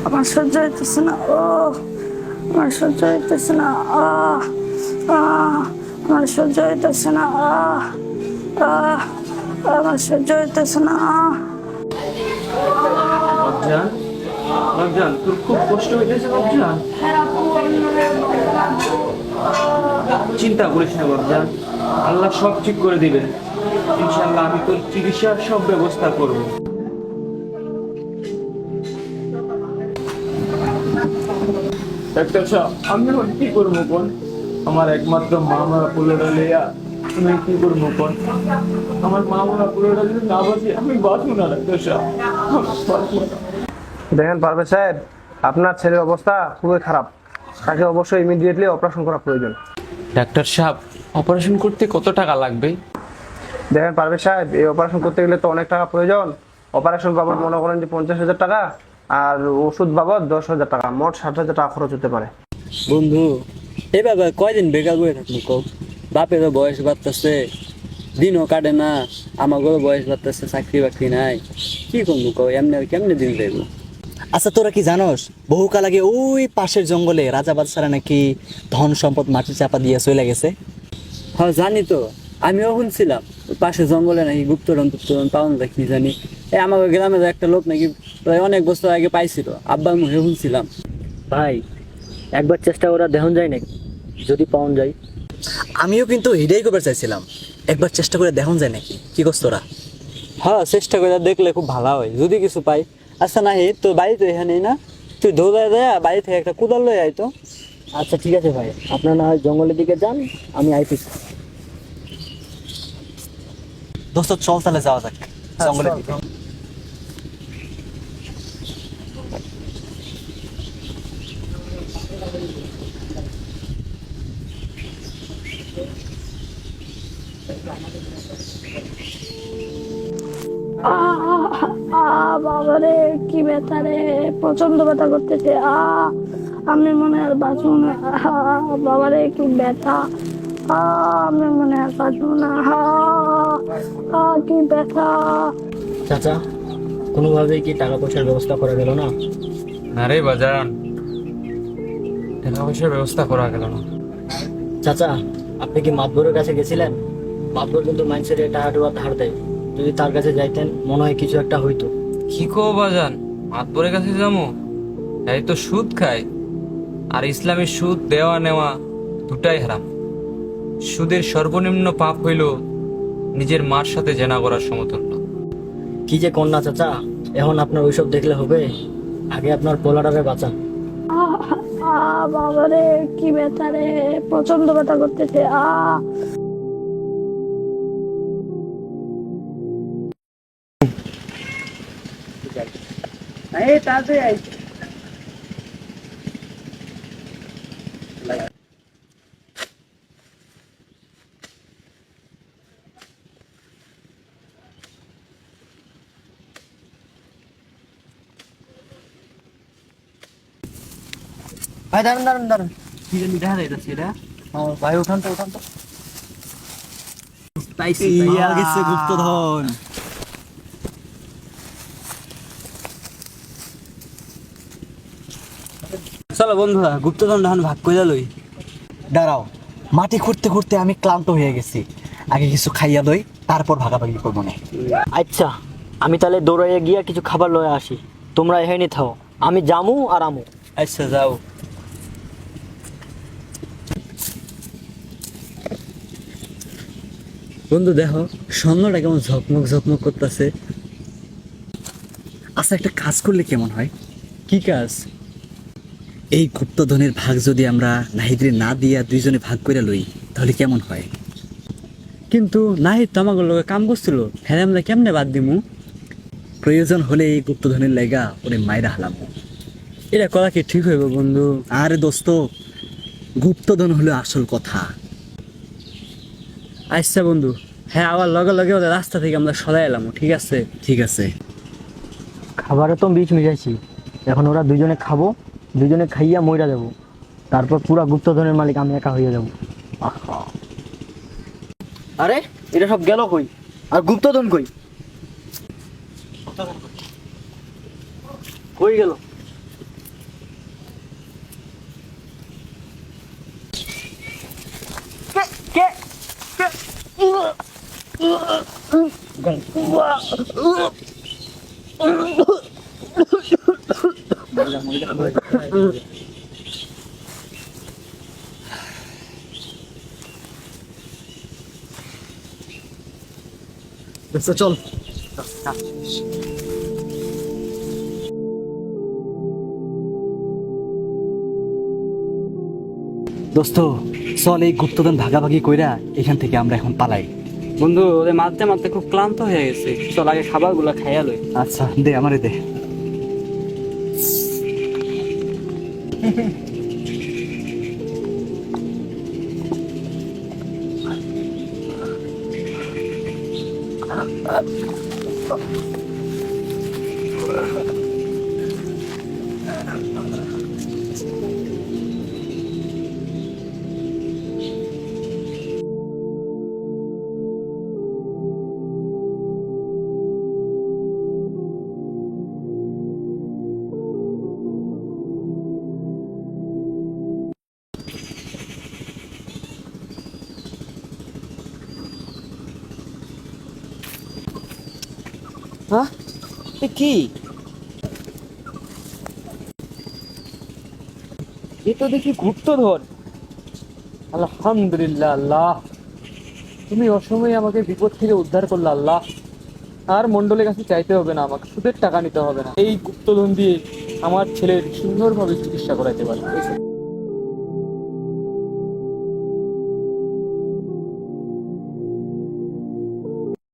আমার সহ্য হইতেছে না। আমার সহ্য হইতেছে না। আমার সহ্য হইতেছে না। আমার সহ্য হইতেছে না। বাবজান, বাবজান, তোর খুব কষ্ট হইতেছে বাবজান। চিন্তা করিস না বাবজান, আল্লাহ সব ঠিক করে দিবে ইনশাল্লাহ। আমি তোর চিকিৎসার সব ব্যবস্থা করব। ডাক্তার সাহেব, আমি এখন কি করবো কোন? আমার একমাত্র মামা পুলোটা লইয়া আমি কি করবো কোন? আমার মামা পুলোটা যদি না বাঁচি আমি বাঁচবো না ডাক্তার সাহেব, বাঁচবো না। দেখেন পারভেজ সাহেব, আপনার ছেলের অবস্থা খুবই খারাপ। তাকে অবশ্যই ইমিডিয়েটলি অপারেশন করা প্রয়োজন। ডাক্তার সাহেব, অপারেশন করতে কত টাকা লাগবে? দেখেন পারভেজ সাহেব, এই অপারেশন করতে গেলে তো অনেক টাকা প্রয়োজন। অপারেশন বাবদ মনে করেন যে 50,000 টাকা, আর ওষুধ বাবদ 10,000 টাকা, মোট 60,000 টাকা খরচ হতে পারে। বন্ধু, এভাবে কয়দিন বেকার বয়ে থাকবো কও? বাপেরও বয়স বাড়তেছে, দিনও কাটে না, আমাকেও বয়স বাড়তেছে, চাকরি বাকরি নাই, কি করবো কও? এমনি কেমনে দিন দেবো? আচ্ছা, তোরা কি জানোস বহুকাল আগে ওই পাশের জঙ্গলে রাজা বাদশারা নাকি ধন সম্পদ মাটি চাপা দিয়ে চলে গেছে? হ্যাঁ জানি তো, আমিও শুনছিলাম পাশে জঙ্গলে নাকি গুপ্তধন পাওয়া যায় কি জানি। আমাকে গ্রামের একটা লোক নাকি প্রায় অনেক বছর আগে পাইছিল, আব্বার মুখে শুনছিলাম। ভাই, একবার চেষ্টা করা দেখুন যায় নাকি, যদি পাওয়া যায়। আমিও কিন্তু এটাই করতে চাইছিলাম, একবার চেষ্টা করে দেখুন যায় নাকি। কি করছ তোরা? হ্যাঁ, চেষ্টা করে দেখলে খুব ভালো হয় যদি কিছু পাই। আচ্ছা নাহি, তোর বাড়ি তো এখানেই না, তুই দৌড়ায় দেয় বাড়ি থেকে একটা কুদাল লয়ে আয় তো। আচ্ছা ঠিক আছে ভাই, আপনারা না হয় জঙ্গলের দিকে যান, আমি আইতেছি। দোস্ত চল তাহলে যাওয়া যাক জঙ্গলের দিকে। বাবারে কি ব্যথা রে, প্রচন্ড ব্যথা করতেছে। আমি মনে আর বাঁচবো না। বাবারে কি ব্যথা। আমি মনে আর বাঁচবো না। কি ব্যথা। চাচা, কোনোভাবেই কি টাকা পয়সার ব্যবস্থা করা গেল না? না রে বাজান, টাকা পয়সার ব্যবস্থা করা গেল না। চাচা, আপনি কি মাতবরের কাছে গেছিলেন? মাতবর কিন্তু মানুষের টাকা টুকা ধার দেয়, যদি তার কাছে যাইতেন মনে হয় কিছু একটা হইতো। কি কো বাজান, মাতবরের কাছে যাবো? এই তো সুদ খায়, আর ইসলামের সুদ দেওয়া নেওয়া দুটাই হারাম। সুদের সর্বনিম্ন পাপ হইল নিজের মার সাথে জেনা করার সমতুল্য। কি যে কন্যা চাচা, এখন আপনার ওইসব দেখলে হবে? আগে আপনার পোলাটারে বাঁচান। বাবারে কি ব্যথা রে, প্রচন্ড ব্যথা করতেছে। ভাই দাঁড়ান দাঁড়ান দাঁড়ান। কি জানি দেখা যাইতেছে এটা। ভাই উঠান তো উঠান তো। পাইছি, ইয়া গেছে গুপ্তধন। চলো বন্ধুরা, গুপ্তধন এখন ভাগ করে লই। দাঁড়াও, মাটি খুঁড়তে খুঁড়তে আমি ক্লান্ত হয়ে গেছি, আগে কিছু খাইয়া দই, তারপর ভাগাভাগি করবো না। আচ্ছা, আমি তাহলে দৌড়াইয়া গিয়া কিছু খাবার লয়ে আসি, তোমরা এখানে থাও, আমি জামু আর আমু। আচ্ছা যাও। বন্ধু দেখো, স্বর্ণটা কেমন ঝকমক ঝকমক করতেছে। আচ্ছা, একটা কাজ করলে কেমন হয়? কি কাজ? এই গুপ্তধনের ভাগ যদি আমরা নাহিদরে না দিয়া দুইজনে ভাগ করে লই, তাহলে কেমন হয়? কিন্তু নাহিদ তো আমাকে লোকে কাম করছিল, হ্যাঁ আমরা কেমনে বাদ দিমু? প্রয়োজন হলে এই গুপ্তধনের লাইগা ওরে মাইরা হালাম। এটা করা কি ঠিক হইব বন্ধু? আরে দোস্ত, গুপ্তধন হলো আসল কথা। আচ্ছা বন্ধু, হ্যাঁ আবার লগে লগে ওদের রাস্তা থেকে আমরা সরাই এলাম, ঠিক আছে? ঠিক আছে। খাবারে তো বীজ মিশাইছি, এখন ওরা দুজনে খাবো, দুজনে খাইয়া মইরা যাবো, তারপর পুরা গুপ্তধনের মালিক আমি একা হয়ে যাবো। আরে এটা সব গেল কই, আর গুপ্তধন কই? কই গেল? চল। দোস্ত চল, এই গুপ্তধন ভাগাভাগি কইরা এখান থেকে আমরা এখন পালাই। বন্ধু ওদের মারতে মারতে খুব ক্লান্ত হয়ে গেছে, চল আগে খাবারগুলো খাইয়া লই। আচ্ছা দে, আমারে দে। হ্যাঁ এ কি? এ তো দেখি গুপ্তধন। আলহামদুলিল্লাহ আল্লাহ, তুমি অসময়ে আমাকে বিপদ থেকে উদ্ধার করলে আল্লাহ। আর মন্ডলের কাছে চাইতে হবে না, আমাকে সুদের টাকা নিতে হবে না, এই গুপ্তধন দিয়ে আমার ছেলের সুন্দরভাবে চিকিৎসা করাইতে পারবে।